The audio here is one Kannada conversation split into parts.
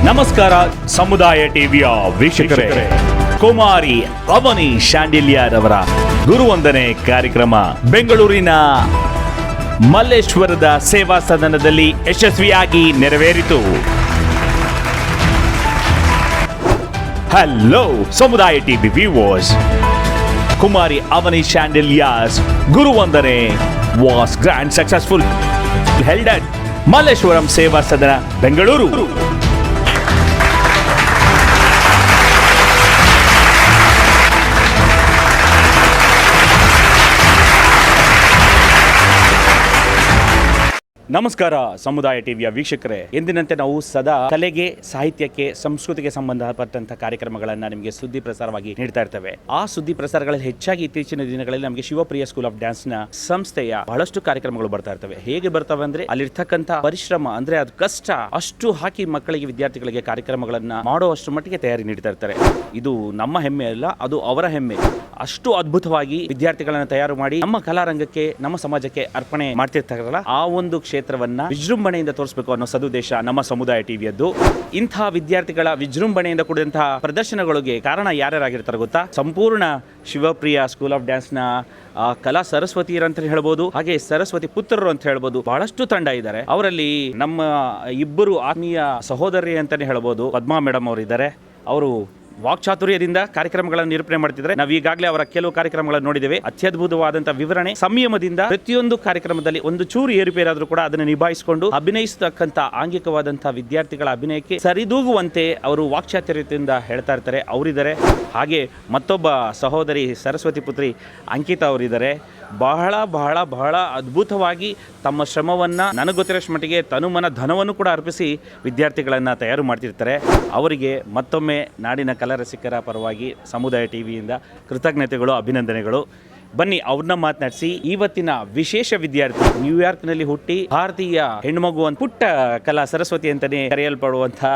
ನಮಸ್ಕಾರ ಸಮುದಾಯ ಟಿವಿಯ ವೀಕ್ಷಕರೇ, ಕುಮಾರಿ ಅವನಿ ಶಾಂಡಿಲ್ಯರ್ ಅವರ ಗುರುವಂದನೆ ಕಾರ್ಯಕ್ರಮ ಬೆಂಗಳೂರಿನ ಮಲ್ಲೇಶ್ವರದ ಸೇವಾ ಸದನದಲ್ಲಿ ಯಶಸ್ವಿಯಾಗಿ ನೆರವೇರಿತು. Hello Samudaya TV viewers, Kumari Avani ಶಾಂಡಿಲ್ಯರ್ಸ್ ಗುರುವಂದನೆ was grand successful held at Malleshwaram Seva Sadana Bengaluru. ನಮಸ್ಕಾರ ಸಮುದಾಯ ಟಿವಿಯ ವೀಕ್ಷಕರೇ, ಎಂದಿನಂತೆ ನಾವು ಸದಾ ಕಲೆಗೆ, ಸಾಹಿತ್ಯಕ್ಕೆ, ಸಂಸ್ಕೃತಿಗೆ ಸಂಬಂಧಪಟ್ಟಂತಹ ಕಾರ್ಯಕ್ರಮಗಳನ್ನು ನಿಮಗೆ ಸುದ್ದಿ ಪ್ರಸಾರವಾಗಿ ನೀಡ್ತಾ ಇರ್ತೇವೆ. ಆ ಸುದ್ದಿ ಪ್ರಸಾರಗಳಲ್ಲಿ ಹೆಚ್ಚಾಗಿ ಇತ್ತೀಚಿನ ದಿನಗಳಲ್ಲಿ ನಮಗೆ ಶಿವಪ್ರಿಯ ಸ್ಕೂಲ್ ಆಫ್ ಡ್ಯಾನ್ಸ್ ನ ಸಂಸ್ಥೆಯ ಬಹಳಷ್ಟು ಕಾರ್ಯಕ್ರಮಗಳು ಬರ್ತಾ ಇರ್ತವೆ. ಹೇಗೆ ಬರ್ತವೆ ಅಂದ್ರೆ ಅಲ್ಲಿರ್ತಕ್ಕಂಥ ಪರಿಶ್ರಮ, ಅಂದ್ರೆ ಅದು ಕಷ್ಟ ಅಷ್ಟು ಹಾಕಿ ಮಕ್ಕಳಿಗೆ, ವಿದ್ಯಾರ್ಥಿಗಳಿಗೆ ಕಾರ್ಯಕ್ರಮಗಳನ್ನ ಮಾಡುವಷ್ಟು ಮಟ್ಟಿಗೆ ತಯಾರಿ ನೀಡ್ತಾ ಇರ್ತಾರೆ. ಇದು ನಮ್ಮ ಹೆಮ್ಮೆ ಅಲ್ಲ, ಅದು ಅವರ ಹೆಮ್ಮೆ. ಅಷ್ಟು ಅದ್ಭುತವಾಗಿ ವಿದ್ಯಾರ್ಥಿಗಳನ್ನ ತಯಾರು ಮಾಡಿ ನಮ್ಮ ಕಲಾರಂಗಕ್ಕೆ, ನಮ್ಮ ಸಮಾಜಕ್ಕೆ ಅರ್ಪಣೆ ಮಾಡ್ತಿರ್ತಾರಲ್ಲ, ಆ ಒಂದು ಕ್ಷೇತ್ರವನ್ನ ವಿಜೃಂಭಣೆಯಿಂದ ತೋರಿಸಬೇಕು ಅನ್ನೋ ಸದುದ್ದೇಶ ನಮ್ಮ ಸಮುದಾಯ ಟಿವಿಯದ್ದು. ಇಂತಹ ವಿದ್ಯಾರ್ಥಿಗಳ ವಿಜೃಂಭಣೆಯಿಂದ ಕೂಡಿದಂತಹ ಪ್ರದರ್ಶನಗಳಿಗೆ ಕಾರಣ ಯಾರ್ಯಾರಾಗಿರ್ತಾರೆ ಗೊತ್ತಾ? ಸಂಪೂರ್ಣ ಶಿವಪ್ರಿಯ ಸ್ಕೂಲ್ ಆಫ್ ಡ್ಯಾನ್ಸ್ ನ ಕಲಾ ಸರಸ್ವತಿಯರು ಅಂತ ಹೇಳ್ಬೋದು, ಹಾಗೆ ಸರಸ್ವತಿ ಪುತ್ರರು ಅಂತ ಹೇಳ್ಬೋದು. ಬಹಳಷ್ಟು ತಂಡ ಇದ್ದಾರೆ. ಅವರಲ್ಲಿ ನಮ್ಮ ಇಬ್ಬರು ಆತ್ಮೀಯ ಸಹೋದರಿ ಅಂತಾನೆ ಹೇಳ್ಬೋದು. ಪದ್ಮಾ ಮೇಡಮ್ ಅವರು ಇದ್ದಾರೆ. ಅವರು ವಾಕ್ಚಾತುರ್ಯದಿಂದ ಕಾರ್ಯಕ್ರಮಗಳನ್ನು ನಿರೂಪಣೆ ಮಾಡ್ತಿದ್ದಾರೆ. ನಾವು ಈಗಾಗಲೇ ಅವರ ಕೆಲವು ಕಾರ್ಯಕ್ರಮಗಳನ್ನು ನೋಡಿದ್ದೇವೆ. ಅತ್ಯದ್ಭುತವಾದಂತಹ ವಿವರಣೆ, ಸಂಯಮದಿಂದ ಪ್ರತಿಯೊಂದು ಕಾರ್ಯಕ್ರಮದಲ್ಲಿ ಒಂದು ಚೂರು ಏರುಪೇರಾದ್ರೂ ಕೂಡ ಅದನ್ನು ನಿಭಾಯಿಸಿಕೊಂಡು ಅಭಿನಯಿಸತಕ್ಕಂಥ ಆಂಗಿಕವಾದಂತಹ ವಿದ್ಯಾರ್ಥಿಗಳ ಅಭಿನಯಕ್ಕೆ ಸರಿದೂಗುವಂತೆ ಅವರು ವಾಕ್ಚಾತುರ್ಯದಿಂದ ಹೇಳ್ತಾ ಇರ್ತಾರೆ. ಅವರಿದ್ದಾರೆ. ಹಾಗೆ ಮತ್ತೊಬ್ಬ ಸಹೋದರಿ ಸರಸ್ವತಿ ಪುತ್ರಿ ಅಂಕಿತಾ ಅವರಿದ್ದಾರೆ. ಬಹಳ ಬಹಳ ಬಹಳ ಅದ್ಭುತವಾಗಿ ತಮ್ಮ ಶ್ರಮವನ್ನು, ನನಗೆ ಗೊತ್ತಿರೋಷ್ಟು ಮಟ್ಟಿಗೆ ತನುಮನ ಧನವನ್ನು ಕೂಡ ಅರ್ಪಿಸಿ ವಿದ್ಯಾರ್ಥಿಗಳನ್ನು ತಯಾರು ಮಾಡ್ತಿರ್ತಾರೆ. ಅವರಿಗೆ ಮತ್ತೊಮ್ಮೆ ನಾಡಿನ ಕಲಾರಸಿಕರ ಪರವಾಗಿ ಸಮುದಾಯ ಟಿವಿಯಿಂದ ಕೃತಜ್ಞತೆಗಳು, ಅಭಿನಂದನೆಗಳು. ಬನ್ನಿ ಅವ್ರನ್ನ ಮಾತನಾಡಿಸಿ ಇವತ್ತಿನ ವಿಶೇಷ ವಿದ್ಯಾರ್ಥಿ, ನ್ಯೂಯಾರ್ಕ್ನಲ್ಲಿ ಹುಟ್ಟಿ ಭಾರತೀಯ ಹೆಣ್ಣುಮಗು ಅಂತ ಪುಟ್ಟ ಕಲಾ ಸರಸ್ವತಿ ಅಂತಲೇ ಕರೆಯಲ್ಪಡುವಂತಹ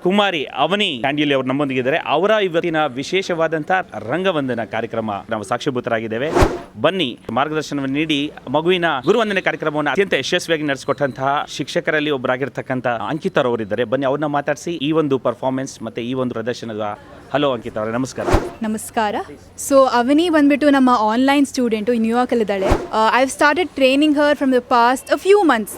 ಕುಮಾರಿ ಅವನಿ ಶಾಂಡಿಲ್ಯರ್ ಅವರು ನಮ್ಮೊಂದಿಗಿದ್ದಾರೆ. ಅವರ ಇವತ್ತಿನ ವಿಶೇಷವಾದಂತಹ ರಂಗವಂದನ ಕಾರ್ಯಕ್ರಮ ನಾವು ಸಾಕ್ಷಿಭೂತರಾಗಿದ್ದೇವೆ. ಬನ್ನಿ ಮಾರ್ಗದರ್ಶನವನ್ನು ನೀಡಿ ಮಗುವಿನ ಗುರುವಂದನೆ ಕಾರ್ಯಕ್ರಮವನ್ನು ಅತ್ಯಂತ ಯಶಸ್ವಿಯಾಗಿ ನಡೆಸಿಕೊಟ್ಟಂತಹ ಶಿಕ್ಷಕರಲ್ಲಿ ಒಬ್ಬರಾಗಿರ್ತಕ್ಕಂಥ ಅಂಕಿತಾ ಅವರಿದ್ದಾರೆ. ಬನ್ನಿ ಅವ್ರನ್ನ ಮಾತಾಡಿಸಿ ಈ ಒಂದು ಪರ್ಫಾರ್ಮೆನ್ಸ್ ಮತ್ತೆ ಈ ಒಂದು ಪ್ರದರ್ಶನದ. ಹಲೋ ಅಂಕಿತಾ ಅವರೇ, ನಮಸ್ಕಾರ. ನಮಸ್ಕಾರ. ಸೊ ಅವನಿ ಬಂದ್ಬಿಟ್ಟು ನಮ್ಮ ಆನ್ಲೈನ್ ಸ್ಟೂಡೆಂಟು, ನ್ಯೂಯಾರ್ಕಲ್ಲಿದ್ದಾಳೆ. I have started training her from the past a few months.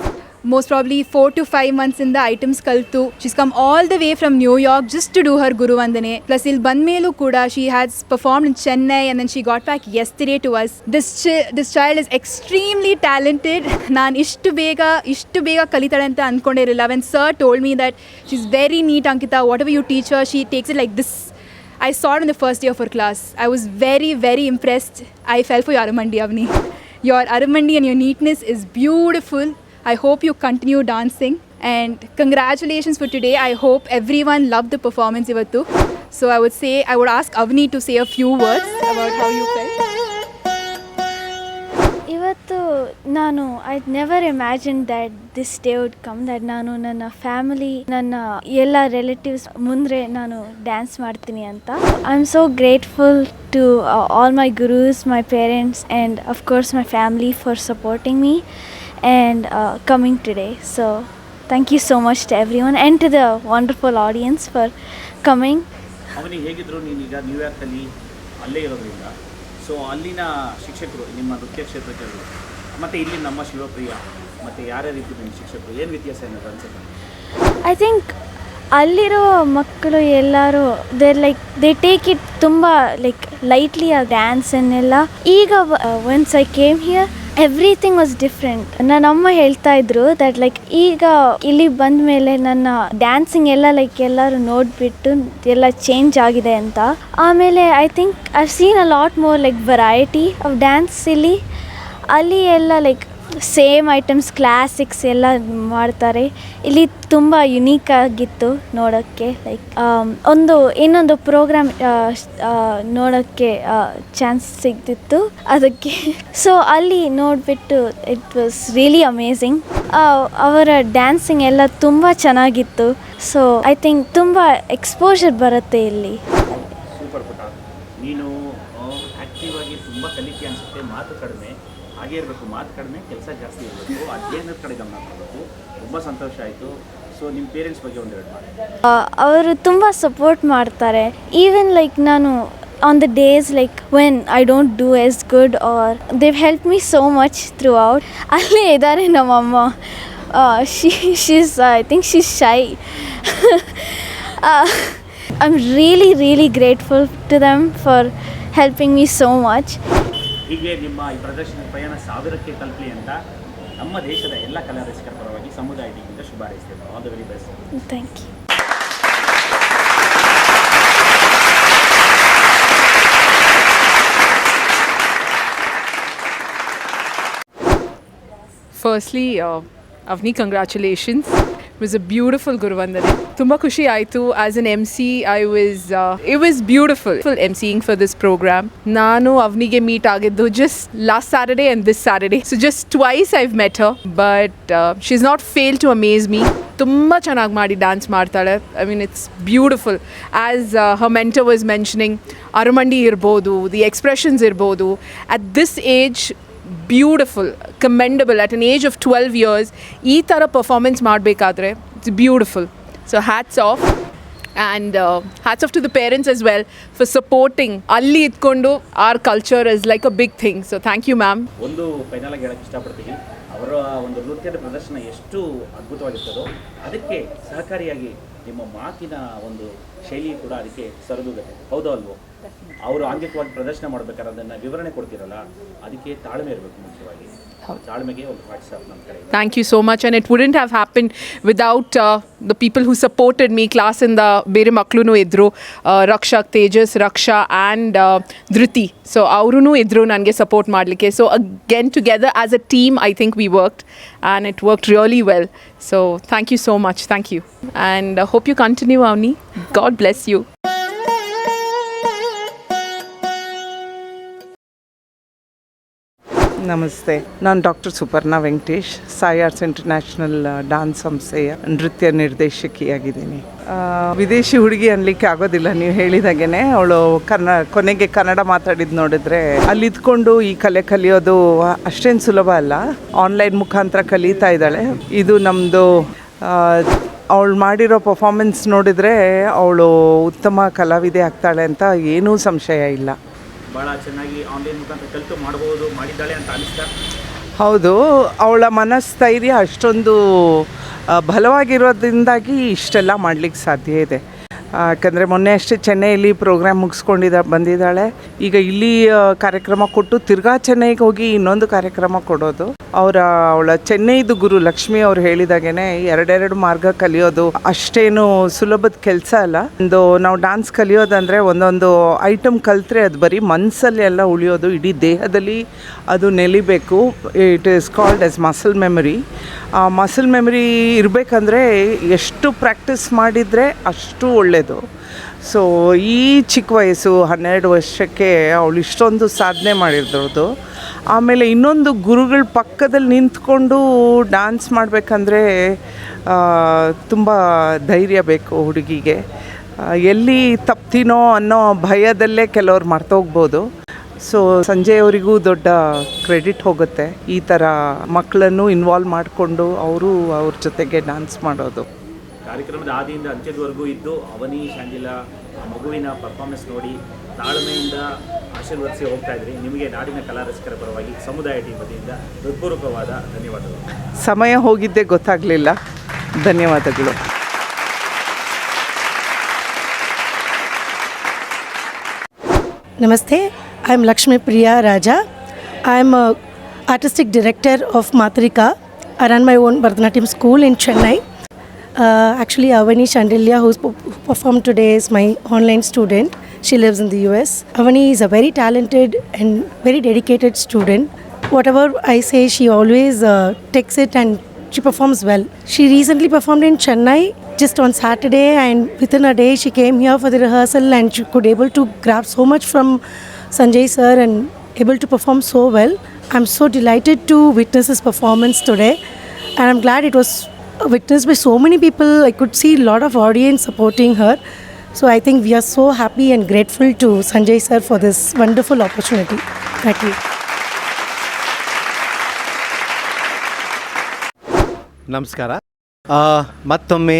Most probably 4 to 5 months in the items kaltu. She's come all the way from New York just to do her Guru Vandane. Plus il bandmelu kuda she has performed in Chennai and then she got back yesterday to us. This child is extremely talented. Naan ishtu bega kalitade anta ankondirilla. When sir told me that she's very neat, Ankita, whatever you teach her she takes it like this. I saw it in the first day of her class. I was very very impressed. I fell for your Aramandi, Avni. Your Aramandi and your neatness is beautiful. I hope you continue dancing and congratulations for today. I hope everyone loved the performance ivattu. So I would ask Avni to say a few words about how you felt. Ivattu ನಾನು I never imagined that this day would come, that ನಾನು ನನ್ನ ಫ್ಯಾಮಿಲಿ, ನನ್ನ ಎಲ್ಲ ರಿಲೇಟಿವ್ಸ್ ಮುಂದೆ ನಾನು ಡ್ಯಾನ್ಸ್ ಮಾಡ್ತೀನಿ ಅಂತ. I am so grateful to all my gurus, my parents and of course my family for supporting me and coming today. So thank you so much to everyone and to the wonderful audience for coming. ಅವನಿ, ಹೇಗಿದ್ರು ನೀನೀಗ ನ್ಯೂಯಾರ್ಕಲ್ಲಿ ಅಲ್ಲೇ ಇರೋದ್ರಿಂದ, ಸೊ ಅಲ್ಲಿನ ಶಿಕ್ಷಕರು ನಿಮ್ಮ ನೃತ್ಯ ಕ್ಷೇತ್ರಕ್ಕೆ ಮತ್ತು ಇಲ್ಲಿ ನಮ್ಮ ಶಿವಪ್ರಿಯ ಮತ್ತು ಯಾರ್ಯಾವ ರೀತಿ ನಿಮ್ಮ ಶಿಕ್ಷಕರು ಏನು ವ್ಯತ್ಯಾಸ ಏನಾದ್ರು ಅನ್ಸುತ್ತೆ? ಐ ಥಿಂಕ್ ಅಲ್ಲಿರೋ ಮಕ್ಕಳು ಎಲ್ಲರೂ ದೇ ಟೇಕ್ ಇಟ್ ತುಂಬ ಲೈಟ್ಲಿ ಆ ಡ್ಯಾನ್ಸನ್ನೆಲ್ಲ. ಈಗ once I came here everything was different. ನನ್ನ ಅಮ್ಮ ಹೇಳ್ತಾ ಇದ್ರು ದಟ್ ಈಗ ಇಲ್ಲಿ ಬಂದ ಮೇಲೆ ನನ್ನ ಡ್ಯಾನ್ಸಿಂಗ್ ಎಲ್ಲ ಎಲ್ಲರೂ ನೋಡಿಬಿಟ್ಟು ಎಲ್ಲ ಚೇಂಜ್ ಆಗಿದೆ ಅಂತ. ಆಮೇಲೆ I think I seen a lot more variety of dance ಇಲ್ಲಿ. ಅಲ್ಲಿ ಎಲ್ಲ ಸೇಮ್ ಐಟಮ್ಸ್, ಕ್ಲಾಸಿಕ್ಸ್ ಎಲ್ಲ ಮಾಡ್ತಾರೆ. ಇಲ್ಲಿ ತುಂಬ ಯುನೀಕ್ ಆಗಿತ್ತು ನೋಡೋಕ್ಕೆ. ಇನ್ನೊಂದು ಪ್ರೋಗ್ರಾಮ್ ನೋಡೋಕ್ಕೆ ಚಾನ್ಸ್ ಸಿಗ್ತಿತ್ತು ಅದಕ್ಕೆ. ಸೊ ಅಲ್ಲಿ ನೋಡಿಬಿಟ್ಟು ಇಟ್ ವಾಸ್ ರಿಯಲಿ ಅಮೇಝಿಂಗ್. ಅವರ ಡ್ಯಾನ್ಸಿಂಗ್ ಎಲ್ಲ ತುಂಬ ಚೆನ್ನಾಗಿತ್ತು. ಸೊ ಐ ಥಿಂಕ್ ತುಂಬ ಎಕ್ಸ್ಪೋಜರ್ ಬರುತ್ತೆ ಇಲ್ಲಿ. ಸೂಪರ್ ಪುಟ, ನೀನು ಆ್ಯಕ್ಟಿವ್ ಆಗಿ ತುಂಬ ಕಲಿಕೆ ಅನಿಸುತ್ತೆ. ಮಾತು ಕಡಿಮೆ, ಹಾಗೆ ಇರಬೇಕು. ಮಾತು ಕಡಿಮೆ, ಕೆಲಸ ಜಾಸ್ತಿ ಇರಬೇಕು. ಅಧ್ಯಯನದ ಕಡೆ ಗಮನ ಕೊಡಬೇಕು. ತುಂಬ ಸಂತೋಷ ಆಯಿತು. ಸೊ ನಿಮ್ಮ ಪೇರೆಂಟ್ಸ್ ಬಗ್ಗೆ ಒಂದೆರಡು ಮಾತು. ಅವರು ತುಂಬ ಸಪೋರ್ಟ್ ಮಾಡ್ತಾರೆ. ಈವನ್ ಲೈಕ್ ನಾನು on the days like when I don't do as good or they help me so much throughout. ಅಲ್ಲೇ ಇದ್ದಾರೆ ನಮ್ಮಮ್ಮ. She's I think she's shy. I am really grateful to them for helping me so much. ಹೀಗೆ ನಿಮ್ಮ ಈ ಪ್ರದರ್ಶನದ ಪ್ರಯಾಣ 1000ಕ್ಕೆ ತಲುಪಲಿ ಅಂತ ನಮ್ಮ ದೇಶದ ಎಲ್ಲ ಕಲಾ ರಸಿಕರ ಪರವಾಗಿ ಸಮುದಾಯ ಟಿವಿಯಿಂದ ಶುಭ ಹಾರೈಸ್ತೇವೆ. All the very best. Thank you. Firstly, Avni, congratulations. It was a beautiful Guruvandane. Tumba khushi aitu. As an MC, it was beautiful MCing for this program. Nanu Avnige meet agiddu just last Saturday and this Saturday. So just twice I've met her, but she's not failed to amaze me. Tumba chanag ಮಾಡಿ dance ಮಾಡ್ತಾಳೆ. I mean, it's beautiful. As her mentor was mentioning, Arumandi irbodu, the expressions irbodu. At this age, beautiful, commendable. At an age of 12 years ಈ ಥರ ಪರ್ಫಾರ್ಮೆನ್ಸ್ ಮಾಡಬೇಕಾದ್ರೆ it's beautiful. So hats off. And hats off to the parents as well for supporting. ಅಲ್ಲಿ ಇದ್ಕೊಂಡು our culture is like a big thing. So thank you ma'am. ಒಂದು ಫೈನಲ್ ಆಗಿ ಹೇಳಕ್ಕೆ ಇಷ್ಟಪಡ್ತೀನಿ, ಅವರ ಒಂದು ನೃತ್ಯದ ಪ್ರದರ್ಶನ ಎಷ್ಟು ಅದ್ಭುತವಾಗಿರ್ತದೋ ಅದಕ್ಕೆ ಸಹಕಾರಿಯಾಗಿ ನಿಮ್ಮ ಮಾತಿನ ಒಂದು ಶೈಲಿ ಕೂಡ ಅದಕ್ಕೆ ಸರಿದೂಗುತ್ತೆ. ಹೌದೋ ಅಲ್ವೋ? ಅವರು ಆಂಗಿಕವಾಗಿ ಪ್ರದರ್ಶನ ಮಾಡ್ಬೇಕಾದ್ರೆ ಅದನ್ನು ವಿವರಣೆ ಕೊಡ್ತಿರಲ್ಲ, ಅದಕ್ಕೆ ತಾಳ್ಮೆ ಇರಬೇಕು ಮುಖ್ಯವಾಗಿ. ತಾಳ್ಮೆಗೆ ಒಂದು ವಾಟ್ಸ್ಆಪ್ ನಮ್ಮ ಕಡೆ. Thank you so much, and it wouldn't have happened without the people who supported me. Class in the ಬೇರೆ ಮಕ್ಕಳು ಇದ್ರು, ರಕ್ಷಕ್, ತೇಜಸ್, ರಕ್ಷಾ ಆ್ಯಂಡ್ ಧೃತಿ. ಸೊ ಅವರೂ ಇದ್ರು ನನಗೆ ಸಪೋರ್ಟ್ ಮಾಡಲಿಕ್ಕೆ. So again together as a team I think we worked and it worked really well. So thank you so much. Thank you and hope you continue Avani. God bless you. ನಮಸ್ತೆ, ನಾನು doctor Suparna Venkatesh, Sai arts international dance ಸಂಸ್ಥೆಯ ನೃತ್ಯ ನಿರ್ದೇಶಕಿಯಾಗಿದ್ದೀನಿ. ವಿದೇಶಿ ಹುಡುಗಿ ಅನ್ಲಿಕ್ಕೆ ಆಗೋದಿಲ್ಲ, ನೀವು ಹೇಳಿದಾಗೇ. ಅವಳು ಕೊನೆಗೆ ಕನ್ನಡ ಮಾತಾಡಿದ್ದು ನೋಡಿದ್ರೆ ಅಲ್ಲಿ ಇದ್ಕೊಂಡು ಈ ಕಲೆ ಕಲಿಯೋದು ಅಷ್ಟೇನು ಸುಲಭ ಅಲ್ಲ. ಆನ್ಲೈನ್ ಮುಖಾಂತರ ಕಲಿತಾ ಇದ್ದಾಳೆ. ಇದು ನಮ್ಮದು ಅವಳು ಮಾಡಿರೋ ಪರ್ಫಾರ್ಮೆನ್ಸ್ ನೋಡಿದರೆ ಅವಳು ಉತ್ತಮ ಕಲಾವಿದೆ ಆಗ್ತಾಳೆ ಅಂತ ಏನೂ ಸಂಶಯ ಇಲ್ಲ. ಭಾಳ ಚೆನ್ನಾಗಿ ಆನ್ಲೈನ್ ಮುಖಾಂತರ ಕಲಿತು ಮಾಡ್ಬೋದು, ಮಾಡಿದ್ದಾಳೆ ಅಂತ ಅನಿಸ್ತಾ? ಹೌದು, ಅವಳ ಮನಸ್ಥೈರ್ಯ ಅಷ್ಟೊಂದು ಬಲವಾಗಿರೋದ್ರಿಂದಾಗಿ ಇಷ್ಟೆಲ್ಲ ಮಾಡಲಿಕ್ಕೆ ಸಾಧ್ಯ ಇದೆ. ಯಾಕಂದರೆ ಮೊನ್ನೆ ಅಷ್ಟೇ ಚೆನ್ನೈಯಲ್ಲಿ ಪ್ರೋಗ್ರಾಮ್ ಬಂದಿದ್ದಾಳೆ. ಈಗ ಇಲ್ಲಿ ಕಾರ್ಯಕ್ರಮ ಕೊಟ್ಟು ತಿರ್ಗಾ ಚೆನ್ನೈಗೆ ಹೋಗಿ ಇನ್ನೊಂದು ಕಾರ್ಯಕ್ರಮ ಕೊಡೋದು. ಅವಳ ಚೆನ್ನೈದು ಗುರು ಲಕ್ಷ್ಮಿ ಅವ್ರು ಹೇಳಿದಾಗೇ ಎರಡೆರಡು ಮಾರ್ಗ ಕಲಿಯೋದು ಅಷ್ಟೇನು ಸುಲಭದ ಕೆಲಸ ಅಲ್ಲ. ನಾವು ಡಾನ್ಸ್ ಕಲಿಯೋದಂದರೆ ಒಂದೊಂದು ಐಟಮ್ ಕಲಿತ್ರೆ ಅದು ಬರೀ ಮನಸ್ಸಲ್ಲಿ ಎಲ್ಲ ಉಳಿಯೋದು, ಇಡೀ ದೇಹದಲ್ಲಿ ಅದು ನೆಲಿಬೇಕು. It is called as muscle memory. ಆ ಮಸಲ್ ಮೆಮರಿ ಇರಬೇಕಂದ್ರೆ ಎಷ್ಟು ಪ್ರಾಕ್ಟೀಸ್ ಮಾಡಿದರೆ ಅಷ್ಟು ಒಳ್ಳೆಯದು. ಸೊ ಈ ಚಿಕ್ಕ ವಯಸ್ಸು 12 ವರ್ಷಕ್ಕೆ ಅವಳು ಇಷ್ಟೊಂದು ಸಾಧನೆ ಮಾಡಿರೋದು. ಆಮೇಲೆ ಇನ್ನೊಂದು ಗುರುಗಳ ಪಕ್ಕದಲ್ಲಿ ನಿಂತ್ಕೊಂಡು ಡ್ಯಾನ್ಸ್ ಮಾಡಬೇಕಂದ್ರೆ ತುಂಬ ಧೈರ್ಯ ಬೇಕು ಹುಡುಗಿಗೆ. ಎಲ್ಲಿ ತಪ್ತೀನೋ ಅನ್ನೋ ಭಯದಲ್ಲೇ ಕೆಲವ್ರು ಮರ್ತೋಗ್ಬೋದು. ಸೊ ಸಂಜೆ ಅವರಿಗೂ ದೊಡ್ಡ ಕ್ರೆಡಿಟ್ ಹೋಗುತ್ತೆ ಈ ಥರ ಮಕ್ಕಳನ್ನು ಇನ್ವಾಲ್ವ್ ಮಾಡಿಕೊಂಡು ಅವ್ರ ಜೊತೆಗೆ ಡ್ಯಾನ್ಸ್ ಮಾಡೋದು. ಕಾರ್ಯಕ್ರಮದ ಆದಿಯಿಂದ ಅಂತ್ಯದವರೆಗೂ ಇದ್ದು ಅವನಿ ಶಾಂಡಿಲಾ ಮಗುವಿನ ಪರ್ಫಾರ್ಮೆನ್ಸ್ ನೋಡಿ ತಾಳ್ಮೆಯಿಂದ ಆಶೀರ್ವದಿಸಿ ಹೋಗ್ತಾ ಇದ್ರಿ. ನಿಮಗೆ ನಾಡಿನ ಕಲಾ ರಸಿಕರ ಪರವಾಗಿ ಸಮುದಾಯ ಟೀಮ್ ವತಿಯಿಂದ ಹೃತ್ಪೂರ್ವಕವಾದ ಧನ್ಯವಾದಗಳು. ಸಮಯ ಹೋಗಿದ್ದೇ ಗೊತ್ತಾಗಲಿಲ್ಲ. ಧನ್ಯವಾದಗಳು. Namaste, I am Lakshmi Priya Raja. I am a artistic director of Matrika. I run my own Bharatanatyam school in Chennai. Actually, Avani Shandilya, who performed today, is my online student. She lives in the US. Avani is a very talented and very dedicated student. Whatever I say, she always takes it and she performs well. She recently performed in Chennai just on Saturday, and within a day she came here for the rehearsal and she could able to grab so much from Sanjay sir and able to perform so well. I'm so delighted to witness his performance today, and I'm glad it was witnessed by so many people. I could see a lot of audience supporting her. So I think we are so happy and grateful to Sanjay sir for this wonderful opportunity. Thank you. ನಮಸ್ಕಾರ. ಮತ್ತೊಮ್ಮೆ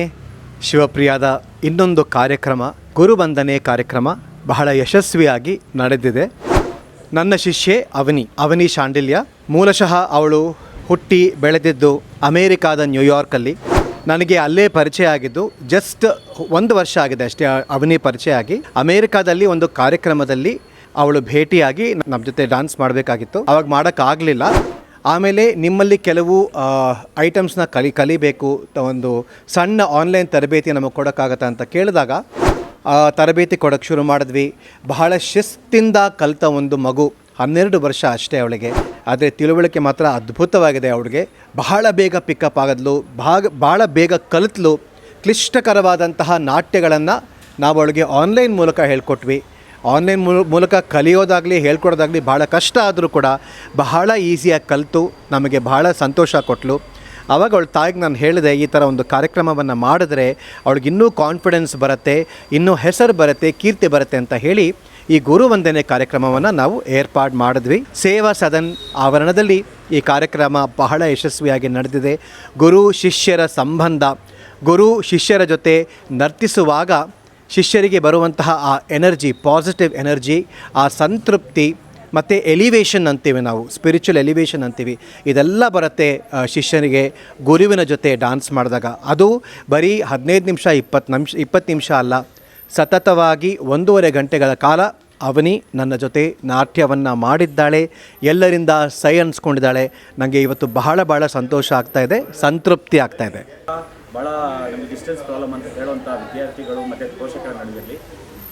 ಶಿವಪ್ರಿಯಾದ ಇನ್ನೊಂದು ಕಾರ್ಯಕ್ರಮ ಗುರುವಂದನೆ ಕಾರ್ಯಕ್ರಮ ಬಹಳ ಯಶಸ್ವಿಯಾಗಿ ನಡೆದಿದೆ. ನನ್ನ ಶಿಷ್ಯೆ ಅವನಿ ಶಾಂಡಿಲ್ಯ. ಮೂಲಶಃ ಅವಳು ಹುಟ್ಟಿ ಬೆಳೆದಿದ್ದು ಅಮೇರಿಕಾದ ನ್ಯೂಯಾರ್ಕಲ್ಲಿ. ನನಗೆ ಅಲ್ಲೇ ಪರಿಚಯ ಆಗಿದ್ದು ಜಸ್ಟ್ 1 ವರ್ಷ ಆಗಿದೆ ಅಷ್ಟೇ ಅವನಿ ಪರಿಚಯ ಆಗಿ. ಅಮೇರಿಕಾದಲ್ಲಿ ಒಂದು ಕಾರ್ಯಕ್ರಮದಲ್ಲಿ ಅವಳು ಭೇಟಿಯಾಗಿ ನಮ್ಮ ಜೊತೆ ಡ್ಯಾನ್ಸ್ ಮಾಡಬೇಕಾಗಿತ್ತು. ಅವಾಗ ಮಾಡೋಕ್ಕಾಗಲಿಲ್ಲ. ಆಮೇಲೆ ನಿಮ್ಮಲ್ಲಿ ಕೆಲವು ಐಟಮ್ಸ್ನ ಕಲಿಬೇಕು, ಒಂದು ಸಣ್ಣ ಆನ್ಲೈನ್ ತರಬೇತಿ ನಮಗೆ ಕೊಡೋಕ್ಕಾಗತ್ತಾ ಅಂತ ಕೇಳಿದಾಗ ತರಬೇತಿ ಕೊಡೋಕ್ಕೆ ಶುರು ಮಾಡಿದ್ವಿ. ಬಹಳ ಶಿಸ್ತಿಂದ ಕಲಿತ ಒಂದು ಮಗು, 12 ವರ್ಷ ಅಷ್ಟೇ ಅವಳಿಗೆ. ಆದರೆ ತಿಳುವಳಿಕೆ ಮಾತ್ರ ಅದ್ಭುತವಾಗಿದೆ ಅವಳಿಗೆ. ಬಹಳ ಬೇಗ ಪಿಕಪ್ ಆಗಿದ್ಲು, ಭಾಳ ಬೇಗ ಕಲಿತ್ಲು. ಕ್ಲಿಷ್ಟಕರವಾದಂತಹ ನಾಟ್ಯಗಳನ್ನು ನಾವು ಅವಳಿಗೆ ಆನ್ಲೈನ್ ಮೂಲಕ ಹೇಳ್ಕೊಟ್ವಿ. ಆನ್ಲೈನ್ ಮೂಲಕ ಕಲಿಯೋದಾಗಲಿ ಹೇಳ್ಕೊಡೋದಾಗಲಿ ಭಾಳ ಕಷ್ಟ ಆದರೂ ಕೂಡ ಬಹಳ ಈಸಿಯಾಗಿ ಕಲಿತು ನಮಗೆ ಬಹಳ ಸಂತೋಷ ಕೊಟ್ಟಳು. ಆವಾಗ ಅವಳ ತಾಯಿಗೆ ನಾನು ಹೇಳಿದೆ, ಈ ಥರ ಒಂದು ಕಾರ್ಯಕ್ರಮವನ್ನು ಮಾಡಿದ್ರೆ ಅವಳಿಗೆ ಇನ್ನೂ ಕಾನ್ಫಿಡೆನ್ಸ್ ಬರುತ್ತೆ, ಇನ್ನೂ ಹೆಸರು ಬರುತ್ತೆ, ಕೀರ್ತಿ ಬರುತ್ತೆ ಅಂತ ಹೇಳಿ ಈ ಗುರುವಂದನೆ ಕಾರ್ಯಕ್ರಮವನ್ನು ನಾವು ಏರ್ಪಾಡು ಮಾಡಿದ್ವಿ. ಸೇವಾ ಸದನ್ ಆವರಣದಲ್ಲಿ ಈ ಕಾರ್ಯಕ್ರಮ ಬಹಳ ಯಶಸ್ವಿಯಾಗಿ ನಡೆದಿದೆ. ಗುರು ಶಿಷ್ಯರ ಸಂಬಂಧ, ಗುರು ಶಿಷ್ಯರ ಜೊತೆ ನರ್ತಿಸುವಾಗ ಶಿಷ್ಯರಿಗೆ ಬರುವಂತಹ ಆ ಎನರ್ಜಿ, ಪಾಸಿಟಿವ್ ಎನರ್ಜಿ, ಆ ಸಂತೃಪ್ತಿ ಮತ್ತು ಎಲಿವೇಶನ್ ಅಂತೀವಿ ನಾವು, ಸ್ಪಿರಿಚುವಲ್ ಎಲಿವೇಶನ್ ಅಂತೀವಿ, ಇದೆಲ್ಲ ಬರುತ್ತೆ ಶಿಷ್ಯನಿಗೆ ಗುರುವಿನ ಜೊತೆ ಡ್ಯಾನ್ಸ್ ಮಾಡಿದಾಗ. ಅದು ಬರೀ 15 ನಿಮಿಷ 20 ನಿಮಿಷ ಅಲ್ಲ, ಸತತವಾಗಿ 1.5 ಗಂಟೆಗಳ ಕಾಲ ಅವನಿ ನನ್ನ ಜೊತೆ ನಾಟ್ಯವನ್ನು ಮಾಡಿದ್ದಾಳೆ. ಎಲ್ಲರಿಂದ ಸೈ ಅನ್ಸ್ಕೊಂಡಿದ್ದಾಳೆ. ನನಗೆ ಇವತ್ತು ಬಹಳ ಸಂತೋಷ ಆಗ್ತಾಯಿದೆ, ಸಂತೃಪ್ತಿ ಆಗ್ತಾಯಿದೆ. ಭಾಳ ನಮಗೆ ಡಿಸ್ಟೆನ್ಸ್ ಪ್ರಾಬ್ಲಮ್ ಅಂತ ಹೇಳುವಂಥ ವಿದ್ಯಾರ್ಥಿಗಳು ಮತ್ತು ಪೋಷಕರ ನಡುವೆಯಲ್ಲಿ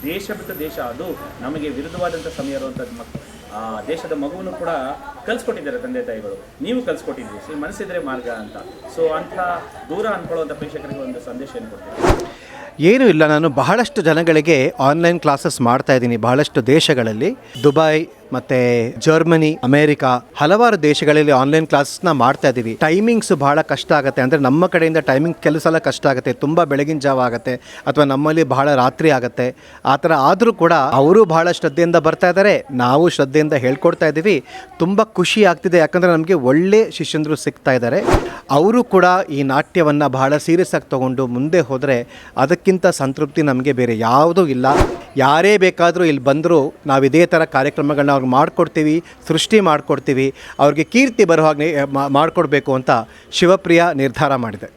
ದೇಶ ಬಿಟ್ಟು ದೇಶ, ಅದು ನಮಗೆ ವಿರುದ್ಧವಾದಂಥ ಸಮಯ ಇರುವಂಥದ್ದು ದೇಶದ ಮಗುವನ್ನು ಕೂಡ ಕಲಿಸ್ಕೊಟ್ಟಿದ್ದಾರೆ ತಂದೆ ತಾಯಿಗಳು. ನೀವು ಕಲಿಸ್ಕೊಟ್ಟಿದ್ದೀರಿ, ಸೊ ಮನಸ್ಸಿದ್ರೆ ಮಾರ್ಗ ಅಂತ. ಸೊ ಅಂಥ ದೂರ ಅಂದ್ಕೊಳ್ಳುವಂಥ ಪ್ರೇಕ್ಷಕರಿಗೆ ಒಂದು ಸಂದೇಶ ಏನು ಕೊಡ್ತೀವಿ? ಏನೂ ಇಲ್ಲ, ನಾನು ಬಹಳಷ್ಟು ಜನಗಳಿಗೆ ಆನ್ಲೈನ್ ಕ್ಲಾಸಸ್ ಮಾಡ್ತಾಯಿದ್ದೀನಿ. ಬಹಳಷ್ಟು ದೇಶಗಳಲ್ಲಿ, ದುಬೈ ಮತ್ತು ಜರ್ಮನಿ, ಅಮೇರಿಕಾ, ಹಲವಾರು ದೇಶಗಳಲ್ಲಿ ಆನ್ಲೈನ್ ಕ್ಲಾಸಸ್ನ ಮಾಡ್ತಾ ಇದ್ದೀವಿ. ಟೈಮಿಂಗ್ಸು ಭಾಳ ಕಷ್ಟ ಆಗುತ್ತೆ. ಅಂದರೆ ನಮ್ಮ ಕಡೆಯಿಂದ ಟೈಮಿಂಗ್ ಕೆಲವು ಸಲ ಕಷ್ಟ ಆಗುತ್ತೆ, ತುಂಬ ಬೆಳಗಿನ ಜಾವ ಆಗುತ್ತೆ, ಅಥವಾ ನಮ್ಮಲ್ಲಿ ಬಹಳ ರಾತ್ರಿ ಆಗುತ್ತೆ. ಆ ಥರ ಆದರೂ ಕೂಡ ಅವರು ಬಹಳ ಶ್ರದ್ಧೆಯಿಂದ ಬರ್ತಾ ಇದ್ದಾರೆ, ನಾವು ಶ್ರದ್ಧೆಯಿಂದ ಹೇಳ್ಕೊಡ್ತಾ ಇದ್ದೀವಿ. ತುಂಬ ಖುಷಿ ಆಗ್ತಿದೆ, ಯಾಕಂದರೆ ನಮಗೆ ಒಳ್ಳೆ ಶಿಷ್ಯಂದರು ಸಿಗ್ತಾ ಇದ್ದಾರೆ. ಅವರು ಕೂಡ ಈ ನಾಟ್ಯವನ್ನು ಬಹಳ ಸೀರಿಯಸ್ ಆಗಿ ತೊಗೊಂಡು ಮುಂದೆ ಹೋದರೆ ಅದಕ್ಕಿಂತ ಸಂತೃಪ್ತಿ ನಮಗೆ ಬೇರೆ ಯಾವುದೂ ಇಲ್ಲ. ಯಾರೇ ಬೇಕಾದರೂ ಇಲ್ಲಿ ಬಂದರೂ ನಾವು ಇದೇ ಥರ ಕಾರ್ಯಕ್ರಮಗಳನ್ನ ಅವ್ರಿಗೆ ಮಾಡಿಕೊಡ್ತೀವಿ, ಸೃಷ್ಟಿ ಮಾಡಿಕೊಡ್ತೀವಿ. ಅವ್ರಿಗೆ ಕೀರ್ತಿ ಬರೋ ಹಾಗೆ ಮಾಡಿಕೊಡ್ಬೇಕು ಅಂತ ಶಿವಪ್ರಿಯ ನಿರ್ಧಾರ ಮಾಡಿದೆ.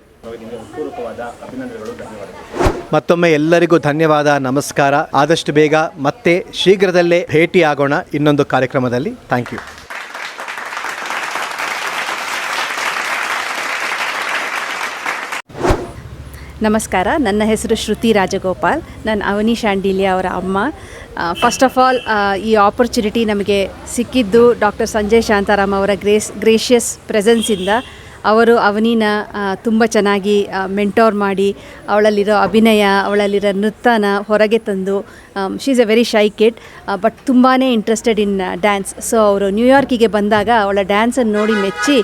ಮತ್ತೊಮ್ಮೆ ಎಲ್ಲರಿಗೂ ಧನ್ಯವಾದ, ನಮಸ್ಕಾರ. ಆದಷ್ಟು ಬೇಗ ಮತ್ತೆ ಶೀಘ್ರದಲ್ಲೇ ಭೇಟಿ ಆಗೋಣ ಇನ್ನೊಂದು ಕಾರ್ಯಕ್ರಮದಲ್ಲಿ. Thank you. ನಮಸ್ಕಾರ, ನನ್ನ ಹೆಸರು ಶ್ರುತಿ ರಾಜಗೋಪಾಲ್. ನಾನು ಅವನಿ ಶಾಂಡಿಲ್ಯ ಅವರ ಅಮ್ಮ. ಫಸ್ಟ್ ಆಫ್ ಆಲ್ ಈ ಆಪರ್ಚುನಿಟಿ ನಮಗೆ ಸಿಕ್ಕಿದ್ದು ಡಾಕ್ಟರ್ ಸಂಜಯ್ ಶಾಂತಾರಾಮ್ ಅವರ ಗ್ರೇಷಿಯಸ್ ಪ್ರೆಸೆನ್ಸಿಂದ. ಅವರು ಅವನಿನ ತುಂಬ ಚೆನ್ನಾಗಿ ಮೆಂಟೋರ್ ಮಾಡಿ ಅವಳಲ್ಲಿರೋ ಅಭಿನಯ, ಅವಳಲ್ಲಿರೋ ನೃತ್ಯನ ಹೊರಗೆ ತಂದು, she is A very ಶೈ kid but ತುಂಬಾ ಇಂಟ್ರೆಸ್ಟೆಡ್ ಇನ್ ಡ್ಯಾನ್ಸ್. ಸೊ ಅವರು ನ್ಯೂಯಾರ್ಕಿಗೆ ಬಂದಾಗ ಅವಳ ಡ್ಯಾನ್ಸನ್ನು ನೋಡಿ ಮೆಚ್ಚಿ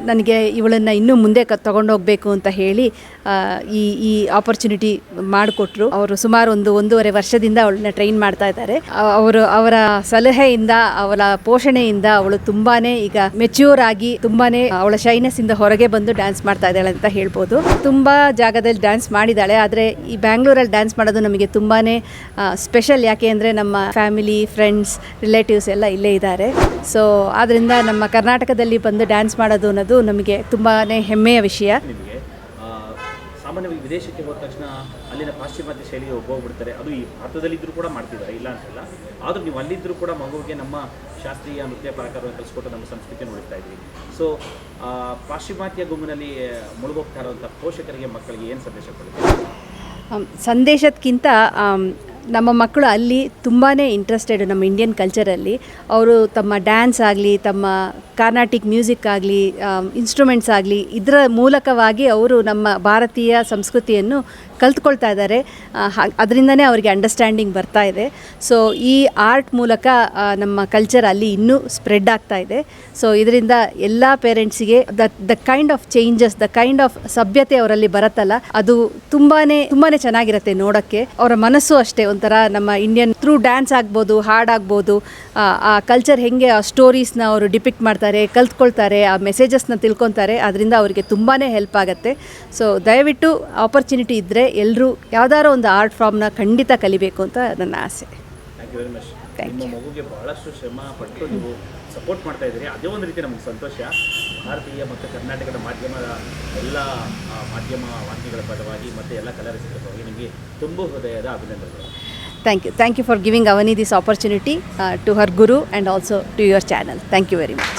ನನಗೆ ಇವಳನ್ನು ಇನ್ನೂ ಮುಂದೆ ತೊಗೊಂಡೋಗಬೇಕು ಅಂತ ಹೇಳಿ ಈ ಆಪರ್ಚುನಿಟಿ ಮಾಡಿಕೊಟ್ರು. ಅವರು ಸುಮಾರು 1.5 ವರ್ಷದಿಂದ ಅವಳನ್ನ ಟ್ರೈನ್ ಮಾಡ್ತಾ ಇದ್ದಾರೆ. ಅವರ ಸಲಹೆಯಿಂದ, ಅವಳ ಪೋಷಣೆಯಿಂದ ಅವಳು ತುಂಬಾ ಈಗ ಮೆಚ್ಯೂರ್ ಆಗಿ ತುಂಬಾ ಅವಳ ಶೈನೆಸ್ ಇಂದ ಹೊರಗೆ ಬಂದು ಡ್ಯಾನ್ಸ್ ಮಾಡ್ತಾ ಇದ್ದಾಳೆ ಅಂತ ಹೇಳ್ಬೋದು. ತುಂಬ ಜಾಗದಲ್ಲಿ ಡ್ಯಾನ್ಸ್ ಮಾಡಿದ್ದಾಳೆ, ಆದರೆ ಈ ಬ್ಯಾಂಗ್ಳೂರಲ್ಲಿ ಡ್ಯಾನ್ಸ್ ಮಾಡೋದು ನಮಗೆ ತುಂಬಾ ಸ್ಪೆಷಲ್. ಯಾಕೆ ಅಂದರೆ ನಮ್ಮ ಫ್ಯಾಮಿಲಿ, ಫ್ರೆಂಡ್ಸ್, ರಿಲೇಟಿವ್ಸ್ ಎಲ್ಲ ಇಲ್ಲೇ ಇದ್ದಾರೆ. ಸೊ ಆದ್ದರಿಂದ ನಮ್ಮ ಕರ್ನಾಟಕದಲ್ಲಿ ಬಂದು ಡ್ಯಾನ್ಸ್ ಮಾಡೋದು ಅನ್ನೋದು ನಮಗೆ ತುಂಬಾ ಹೆಮ್ಮೆಯ ವಿಷಯ. ಸಾಮಾನ್ಯವಾಗಿ ವಿದೇಶಕ್ಕೆ ಹೋದ ತಕ್ಷಣ ಅಲ್ಲಿನ ಪಾಶ್ಚಿಮಾತ್ಯ ಶೈಲಿಗೆ ಹೋಗ್ಬಿಡ್ತಾರೆ. ಅದು ಈ ಭಾರತದಲ್ಲಿದ್ದರೂ ಕೂಡ ಮಾಡ್ತಿದ್ದಾರೆ, ಇಲ್ಲ ಅಂತಲ್ಲ. ಆದರೂ ನೀವು ಅಲ್ಲಿದ್ದರೂ ಕೂಡ ಮಗುವಿಗೆ ನಮ್ಮ ಶಾಸ್ತ್ರೀಯ ನೃತ್ಯ ಪ್ರಕಾರವನ್ನು ಕಲಿಸ್ಕೊಟ್ಟು ನಮ್ಮ ಸಂಸ್ಕೃತಿಯನ್ನು ಉಳಿಸ್ತಾ ಇದ್ವಿ. ಸೊ ಪಾಶ್ಚಿಮಾತ್ಯ ಗುಂಪಿನಲ್ಲಿ ಮುಳುಗೋಗ್ತಾ ಇರುವಂಥ ಪೋಷಕರಿಗೆ, ಮಕ್ಕಳಿಗೆ ಏನು ಸಂದೇಶ ಕೊಡ್ತೀವಿ? ಸಂದೇಶಕ್ಕಿಂತ ನಮ್ಮ ಮಕ್ಕಳು ಅಲ್ಲಿ ತುಂಬಾ ಇಂಟ್ರೆಸ್ಟೆಡ್ ನಮ್ಮ ಇಂಡಿಯನ್ ಕಲ್ಚರಲ್ಲಿ. ಅವರು ತಮ್ಮ ಡ್ಯಾನ್ಸ್ ಆಗಲಿ, ತಮ್ಮ ಕಾರ್ನಾಟಿಕ್ ಮ್ಯೂಸಿಕ್ ಆಗಲಿ, ಇನ್ಸ್ಟ್ರೂಮೆಂಟ್ಸ್ ಆಗಲಿ, ಇದರ ಮೂಲಕವಾಗಿ ಅವರು ನಮ್ಮ ಭಾರತೀಯ ಸಂಸ್ಕೃತಿಯನ್ನು ಕಲ್ತ್ಕೊಳ್ತಾ ಇದ್ದಾರೆ. ಅದರಿಂದನೇ ಅವರಿಗೆ ಅಂಡರ್ಸ್ಟ್ಯಾಂಡಿಂಗ್ ಬರ್ತಾ ಇದೆ. ಸೊ ಈ ಆರ್ಟ್ ಮೂಲಕ ನಮ್ಮ ಕಲ್ಚರ್ ಅಲ್ಲಿ ಇನ್ನೂ ಸ್ಪ್ರೆಡ್ ಆಗ್ತಾ ಇದೆ. ಸೊ ಇದರಿಂದ ಎಲ್ಲ ಪೇರೆಂಟ್ಸಿಗೆ the kind of changes, the kind of ಸಭ್ಯತೆ ಅವರಲ್ಲಿ ಬರುತ್ತಲ್ಲ, ಅದು ತುಂಬಾ ಚೆನ್ನಾಗಿರುತ್ತೆ ನೋಡೋಕ್ಕೆ. ಅವರ ಮನಸ್ಸು ಅಷ್ಟೇ, ಒಂದು ಒಂಥರ ನಮ್ಮ ಇಂಡಿಯನ್ ಥ್ರೂ ಡ್ಯಾನ್ಸ್ ಆಗ್ಬೋದು, ಹಾಡಾಗ್ಬೋದು, ಆ ಕಲ್ಚರ್ ಹೆಂಗೆ ಆ ಸ್ಟೋರೀಸ್ನ ಅವರು ಡಿಪಿಕ್ಟ್ ಮಾಡ್ತಾರೆ, ಕಲ್ತ್ಕೊಳ್ತಾರೆ, ಆ ಮೆಸೇಜಸ್ನ ತಿಳ್ಕೊತಾರೆ. ಅದರಿಂದ ಅವರಿಗೆ ತುಂಬಾ ಹೆಲ್ಪ್ ಆಗುತ್ತೆ. ಸೊ ದಯವಿಟ್ಟು ಆಪರ್ಚುನಿಟಿ ಇದ್ದರೆ ಎಲ್ಲರೂ ಯಾವ್ದಾರೋ ಒಂದು ಆರ್ಟ್ ಫಾರ್ಮ್ನ ಖಂಡಿತ ಕಲಿಬೇಕು ಅಂತ ನನ್ನ ಆಸೆ. Thank you very much. Thank ನಿಮ್ಮ ಮಗುಗೆ ಬಹಳಷ್ಟು ಶ್ರಮ ಪಟ್ಟು ನೀವು ಸಪೋರ್ಟ್ ಮಾಡ್ತಾ ಇದ್ದೀರಿ. ಅದೇ ಒಂದು ರೀತಿ ನಮಗೆ ಸಂತೋಷ. ಭಾರತೀಯ ಮತ್ತು ಕರ್ನಾಟಕದ ಮಾಧ್ಯಮದ ಎಲ್ಲ ಮಾಧ್ಯಮ ವಾಹಿನಿಗಳ ಪರವಾಗಿ ಮತ್ತು ಎಲ್ಲ ಕಲಾರಸಿಕರ ಪರವಾಗಿ ನಿಮಗೆ ತುಂಬ ಹೃದಯದ ಅಭಿನಂದನೆಗಳು. Thank you for giving Avani this opportunity to her guru and also to your channel. Thank you very much.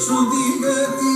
Shruti Gati